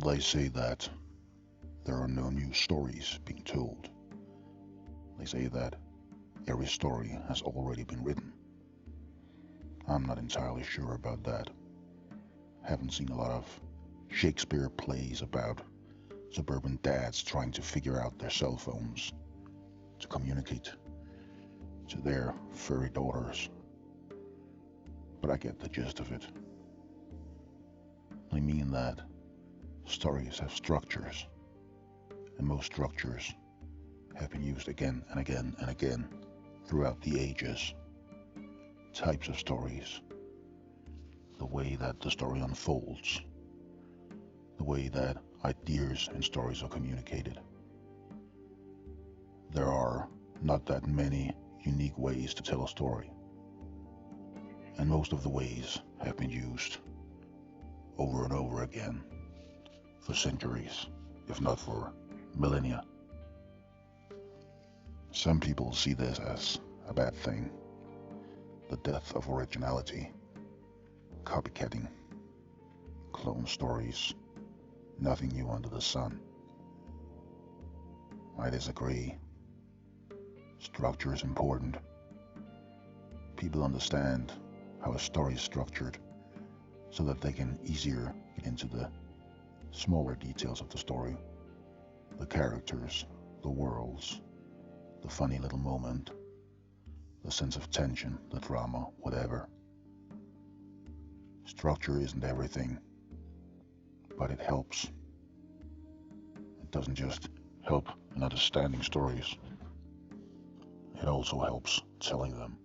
They say that there are no new stories being told. They say that every story has already been written. I'm not entirely sure about that. Haven't seen a lot of Shakespeare plays about suburban dads trying to figure out their cell phones to communicate to their furry daughters. But I get the gist of it. I mean that stories have structures, and most structures have been used again and again and again throughout the ages. Types of stories, the way that the story unfolds, the way that ideas and stories are communicated. There are not that many unique ways to tell a story, and most of the ways have been used over and over again for centuries, if not for millennia. Some people see this as a bad thing, the death of originality, copycatting, clone stories, nothing new under the sun. I disagree. Structure is important. People understand how a story is structured so that they can easier get into the smaller details of the story, the characters, the worlds, the funny little moment, the sense of tension, the drama, whatever. Structure isn't everything, but it helps. It doesn't just help in understanding stories, it also helps telling them,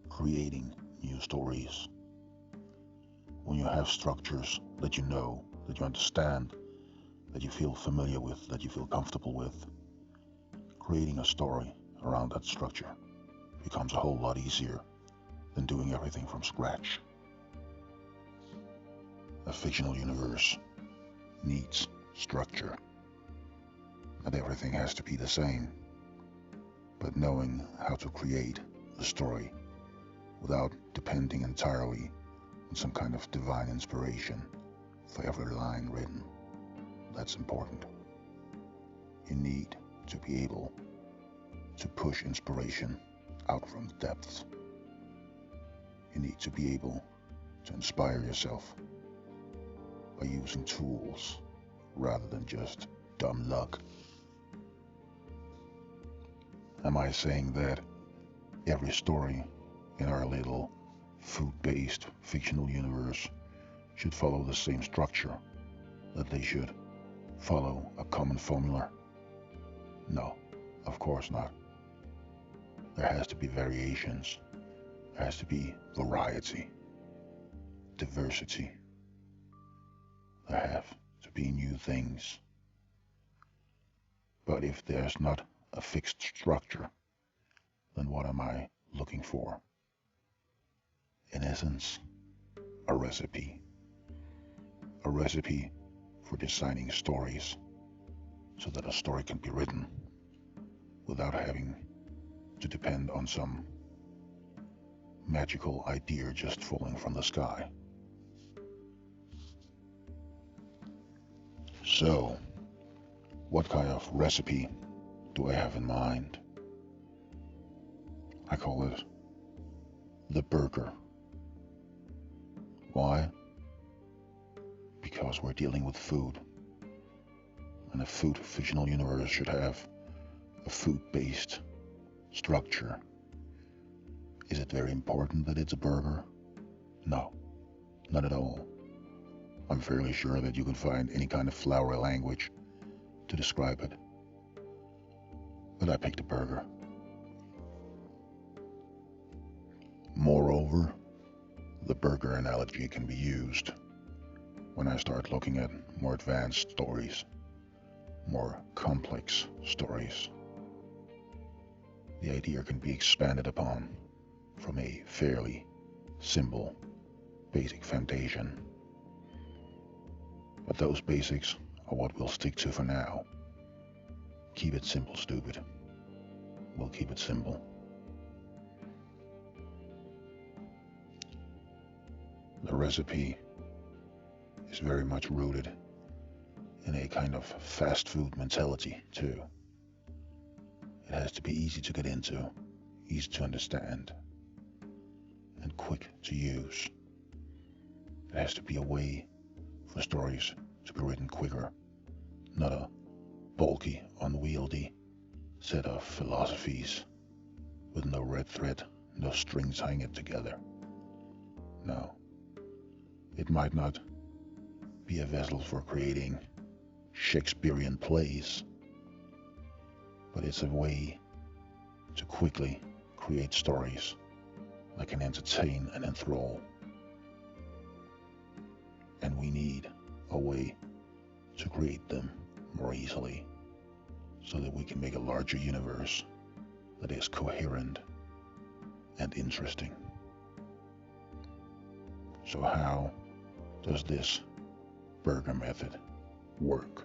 creating new stories. When you have structures that you know, that you understand, that you feel familiar with, that you feel comfortable with, creating a story around that structure becomes a whole lot easier than doing everything from scratch. A fictional universe needs structure. Not everything has to be the same, but knowing how to create a story without depending entirely on some kind of divine inspiration for every line written, that's important. You need to be able to push inspiration out from the depths. You need to be able to inspire yourself by using tools rather than just dumb luck. Am I saying that every story in our little food-based fictional universe should follow the same structure, that they should follow a common formula? No, of course not. There has to be variations. There has to be variety, diversity. There have to be new things. But if there's not a fixed structure, then what am I looking for? In essence, a recipe. A recipe for designing stories so that a story can be written without having to depend on some magical idea just falling from the sky. So, what kind of recipe do I have in mind? I call it the burger. Why? Because we're dealing with food, and a food fictional universe should have a food-based structure. Is it very important that it's a burger? No, not at all. I'm fairly sure that you can find any kind of flowery language to describe it. But I picked a burger. Moreover, the burger analogy can be used when I start looking at more advanced stories, more complex stories. The idea can be expanded upon from a fairly simple, basic foundation. But those basics are what we'll stick to for now. Keep it simple, stupid. We'll keep it simple. The recipe is very much rooted in a kind of fast food mentality too. It has to be easy to get into, easy to understand, and quick to use. It has to be a way for stories to be written quicker, not a bulky, unwieldy set of philosophies with no red thread, no strings tying it together. No, it might not be a vessel for creating Shakespearean plays, but it's a way to quickly create stories that can entertain and enthrall. And we need a way to create them more easily so that we can make a larger universe that is coherent and interesting. So how does this burger method work?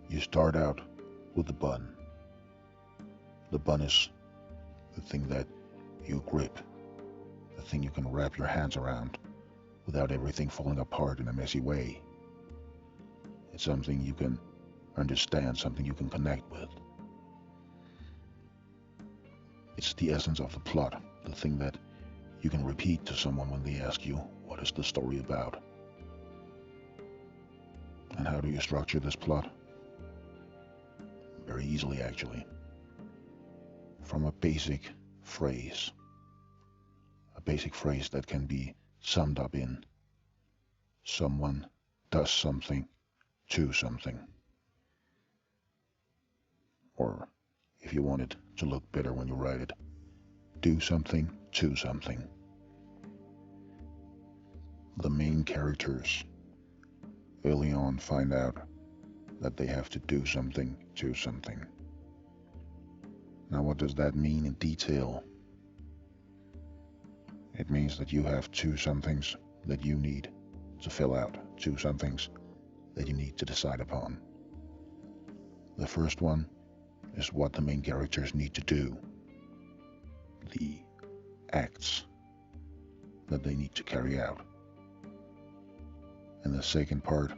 You start out with the bun. The bun is the thing that you grip, the thing you can wrap your hands around without everything falling apart in a messy way. It's something you can understand, something you can connect with. It's the essence of the plot, the thing that you can repeat to someone when they ask you, what is the story about? And how do you structure this plot? Very easily, actually. From a basic phrase that can be summed up in someone does something to something. Or, if you want it to look better when you write it, do something to something. The main characters early on find out that they have to do something to something. Now, what does that mean in detail? It means that you have two somethings that you need to fill out, two somethings that you need to decide upon. The first one is what the main characters need to do, the acts that they need to carry out. And the second part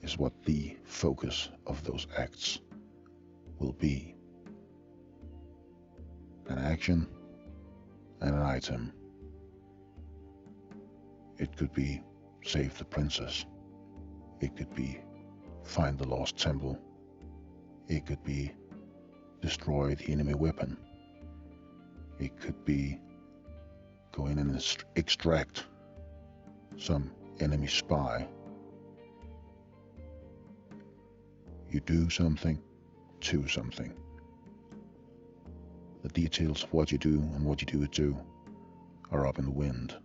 is what the focus of those acts will be. An action and an item. It could be save the princess. It could be find the lost temple. It could be destroy the enemy weapon. It could be go in and extract some enemy spy. You do something to something. The details of what you do and what you do it to are up in the wind.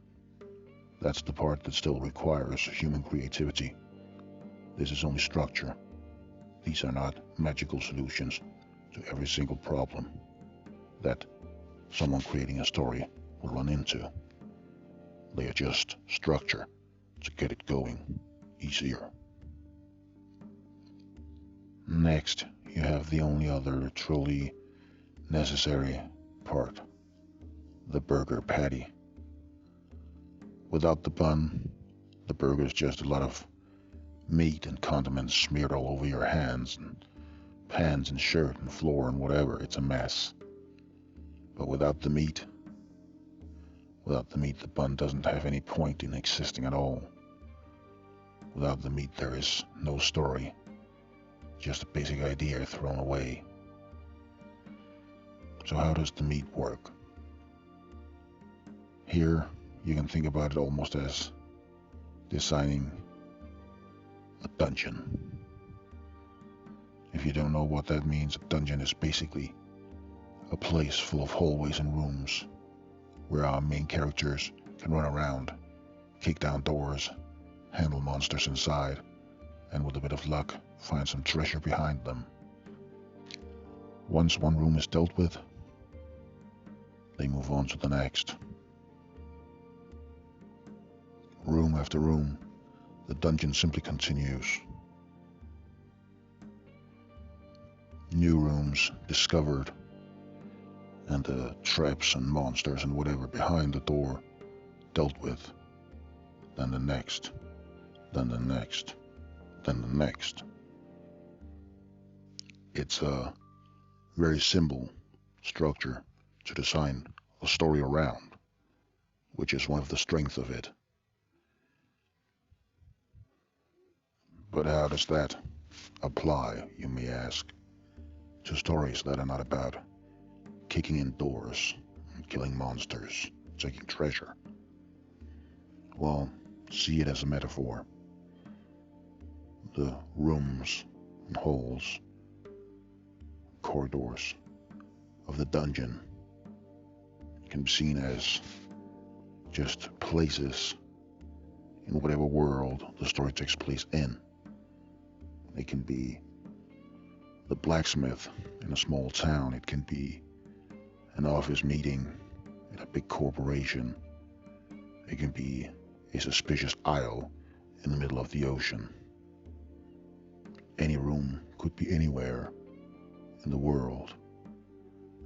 That's the part that still requires human creativity. This is only structure. These are not magical solutions to every single problem that someone creating a story will run into. They are just structure to get it going easier. Next, you have the only other truly necessary part, the burger patty. Without the bun, the burger is just a lot of meat and condiments smeared all over your hands and pans and shirt and floor and whatever. It's a mess. But without the meat, the bun doesn't have any point in existing at all. Without the meat, there is no story, just a basic idea thrown away. So how does the meat work? Here, you can think about it almost as designing a dungeon. If you don't know what that means, a dungeon is basically a place full of hallways and rooms where our main characters can run around, kick down doors, handle monsters inside, and with a bit of luck, find some treasure behind them. Once one room is dealt with, they move on to the next. Room after room, the dungeon simply continues. New rooms discovered, and the traps and monsters and whatever behind the door dealt with. Then the next, then the next, then the next. It's a very simple structure to design a story around, which is one of the strengths of it. But how does that apply, you may ask, to stories that are not about kicking in doors, killing monsters, taking treasure? Well, see it as a metaphor. The rooms and halls, corridors of the dungeon can be seen as just places in whatever world the story takes place in. It can be the blacksmith in a small town. It can be an office meeting in a big corporation. It can be a suspicious isle in the middle of the ocean. Any room could be anywhere in the world,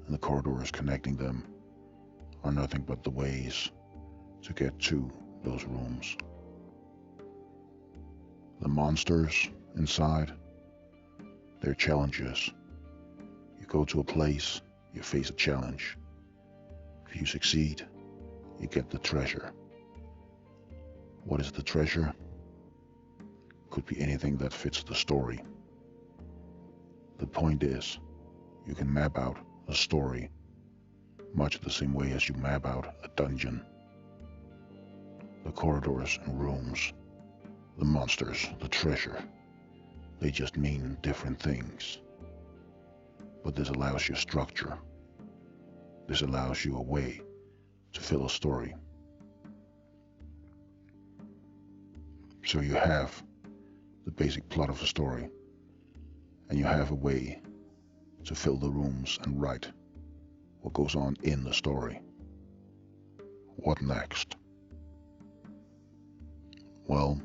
and the corridors connecting them are nothing but the ways to get to those rooms. The monsters inside, they're challenges. You go to a place, you face a challenge. If you succeed, you get the treasure. What is the treasure? Could be anything that fits the story. The point is, you can map out a story much the same way as you map out a dungeon. The corridors and rooms, the monsters, the treasure, they just mean different things. But this allows you structure. This allows you a way to fill a story. So you have the basic plot of a story, and you have a way to fill the rooms and write what goes on in the story. What next? Well,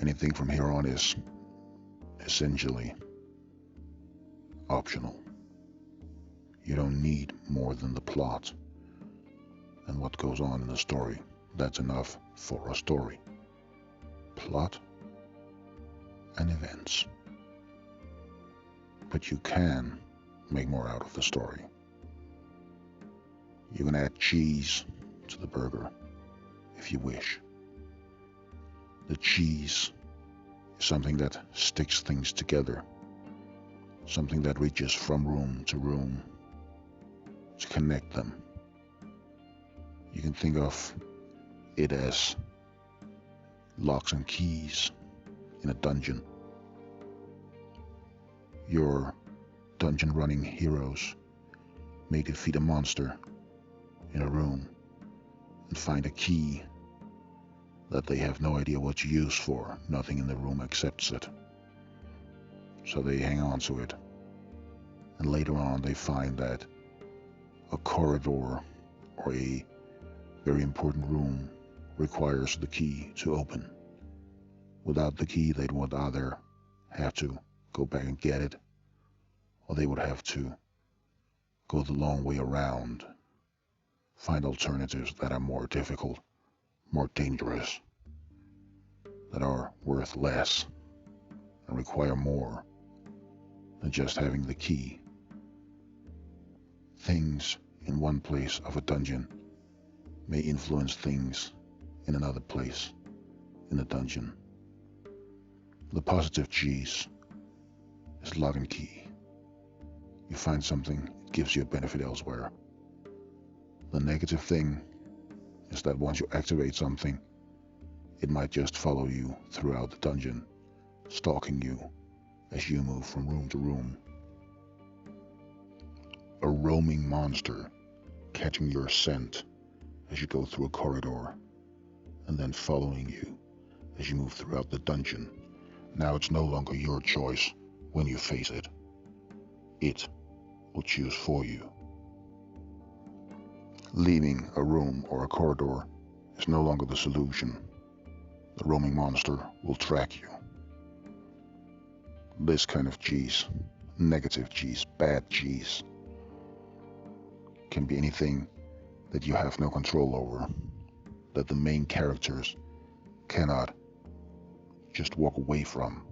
anything from here on is essentially optional. You don't need more than the plot and what goes on in the story. That's enough for a story. Plot and events. But you can make more out of the story. You can add cheese to the burger if you wish. The cheese is something that sticks things together, something that reaches from room to room to connect them. You can think of it as locks and keys in a dungeon. Your dungeon running heroes may defeat a monster in a room and find a key that they have no idea what to use for. Nothing in the room accepts it. So they hang on to it. And later on they find that a corridor or a very important room requires the key to open. Without the key, they would either have to go back and get it, or they would have to go the long way around, find alternatives that are more difficult, more dangerous, that are worth less, and require more than just having the key. Things in one place of a dungeon may influence things in another place in the dungeon. The positive cheese is lock and key. You find something, it gives you a benefit elsewhere. The negative thing is that once you activate something, it might just follow you throughout the dungeon, stalking you as you move from room to room. A roaming monster catching your scent as you go through a corridor, and then following you as you move throughout the dungeon. Now it's no longer your choice when you face it. It will choose for you. Leaving a room or a corridor is no longer the solution. The roaming monster will track you. This kind of cheese, negative cheese, bad cheese, can be anything that you have no control over, that the main characters cannot just walk away from.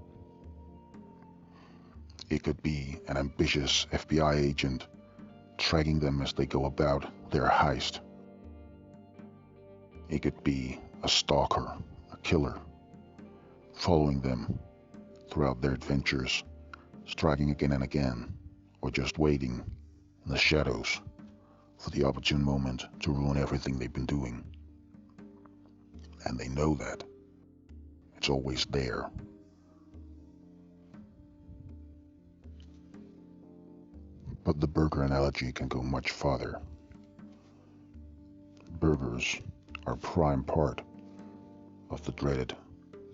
It could be an ambitious FBI agent tracking them as they go about their heist. It could be a stalker, a killer, following them throughout their adventures, striking again and again, or just waiting in the shadows for the opportune moment to ruin everything they've been doing. And they know that. It's always there. But the burger analogy can go much farther. Burgers are a prime part of the dreaded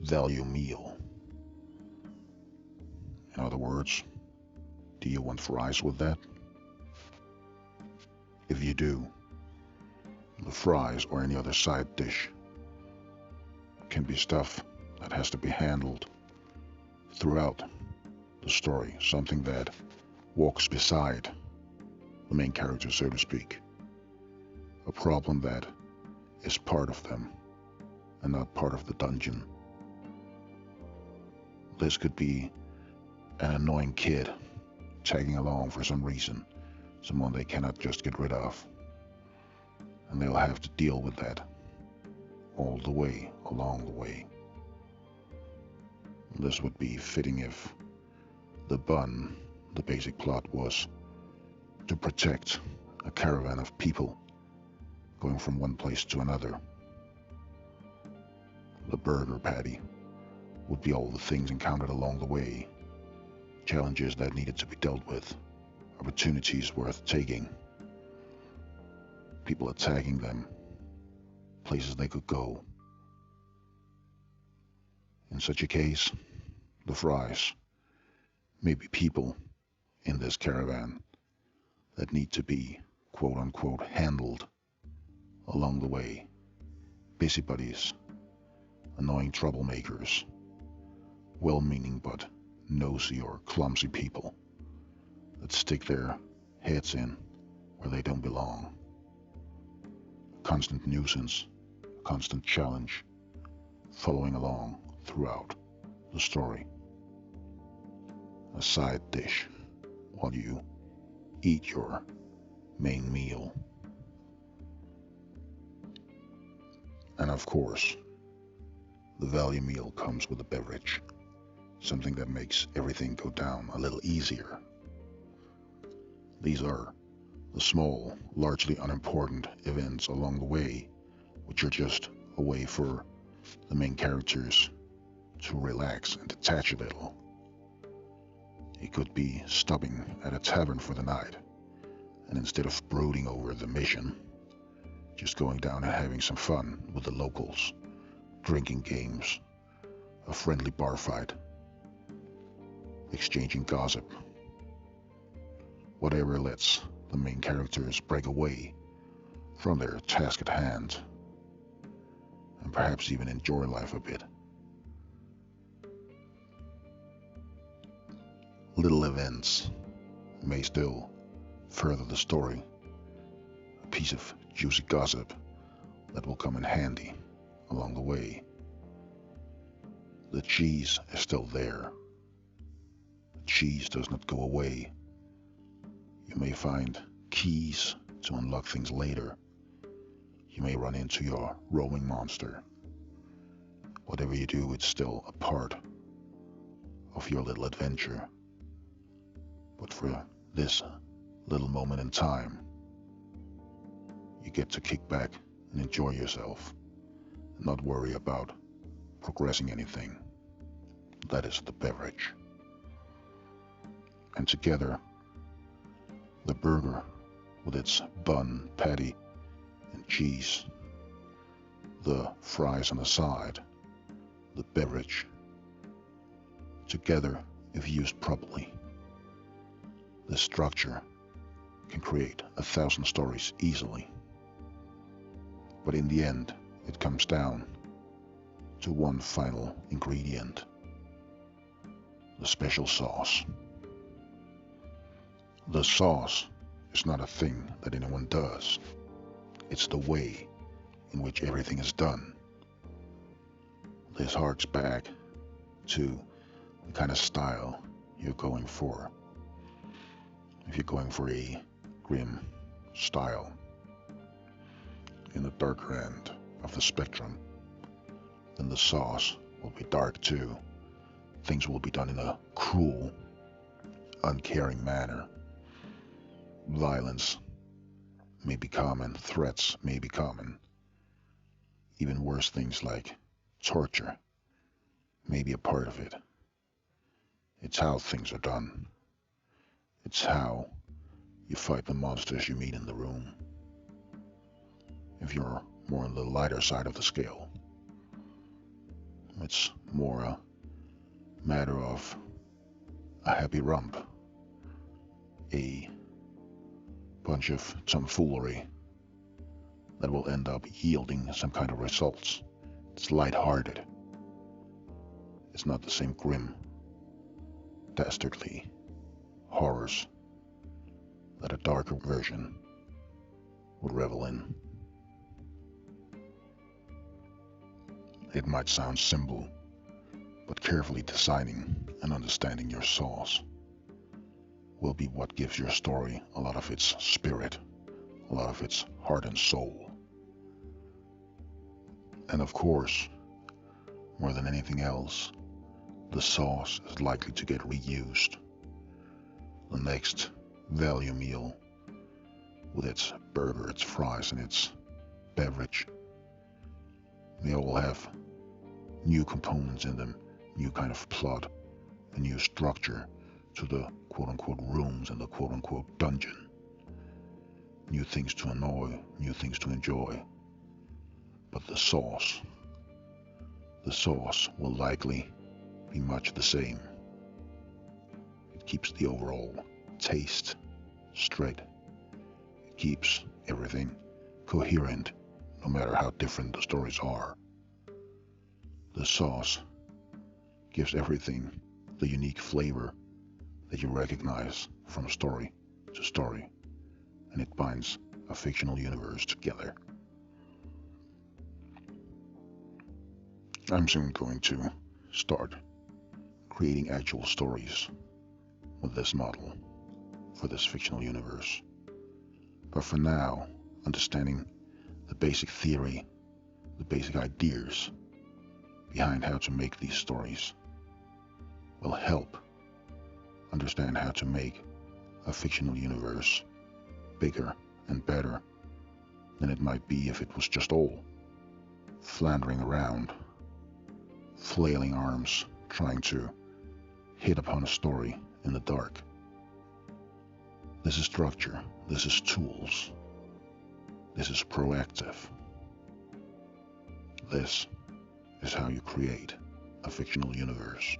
value meal. In other words, do you want fries with that? If you do, the fries or any other side dish can be stuff that has to be handled throughout the story, something that walks beside the main character, so to speak. A problem that is part of them and not part of the dungeon. This could be an annoying kid tagging along for some reason, someone they cannot just get rid of, and they'll have to deal with that all the way along the way. This would be fitting if the basic plot was to protect a caravan of people going from one place to another. The burger patty would be all the things encountered along the way, challenges that needed to be dealt with, opportunities worth taking, people attacking them, places they could go. In such a case, the fries may be people in this caravan that need to be quote-unquote handled along the way. Busybodies, annoying troublemakers, well-meaning but nosy or clumsy people that stick their heads in where they don't belong. A constant nuisance, a constant challenge, following along throughout the story. A side dish while you eat your main meal. And of course, the value meal comes with a beverage, something that makes everything go down a little easier. These are the small, largely unimportant events along the way, which are just a way for the main characters to relax and detach a little. It could be stopping at a tavern for the night, and instead of brooding over the mission, just going down and having some fun with the locals, drinking games, a friendly bar fight, exchanging gossip. Whatever lets the main characters break away from their task at hand, and perhaps even enjoy life a bit. Little events may still further the story, a piece of juicy gossip that will come in handy along the way. The cheese is still there. The cheese does not go away. You may find keys to unlock things later. You may run into your roaming monster. Whatever you do, it's still a part of your little adventure. But for this little moment in time, you get to kick back and enjoy yourself, and not worry about progressing anything. That is the beverage. And together, the burger with its bun, patty, and cheese, the fries on the side, the beverage, together, if used properly, this structure can create 1,000 stories easily. But in the end, it comes down to one final ingredient: the special sauce. The sauce is not a thing that anyone does. It's the way in which everything is done. This harks back to the kind of style you're going for. If you're going for a grim style in the darker end of the spectrum, then the sauce will be dark too. Things will be done in a cruel, uncaring manner. Violence may be common, threats may be common. Even worse things like torture may be a part of it. It's how things are done. It's how you fight the monsters you meet in the room. If you're more on the lighter side of the scale, it's more a matter of a happy rump, a bunch of tomfoolery that will end up yielding some kind of results. It's lighthearted. It's not the same grim, dastardly horrors that a darker version would revel in. It might sound simple, but carefully designing and understanding your sauce will be what gives your story a lot of its spirit, a lot of its heart and soul. And of course, more than anything else, the sauce is likely to get reused. The next value meal, with its burger, its fries, and its beverage, they all have new components in them, new kind of plot, a new structure to the quote-unquote rooms and the quote-unquote dungeon. New things to annoy, new things to enjoy. But the sauce will likely be much the same. It keeps the overall taste straight. It keeps everything coherent, no matter how different the stories are. The sauce gives everything the unique flavor that you recognize from story to story, and it binds a fictional universe together. I'm soon going to start creating actual stories with this model for this fictional universe. But for now, understanding the basic theory, the basic ideas behind how to make these stories will help understand how to make a fictional universe bigger and better than it might be if it was just all floundering around, flailing arms, trying to hit upon a story in the dark. This is structure, this is tools, this is proactive. This is how you create a fictional universe.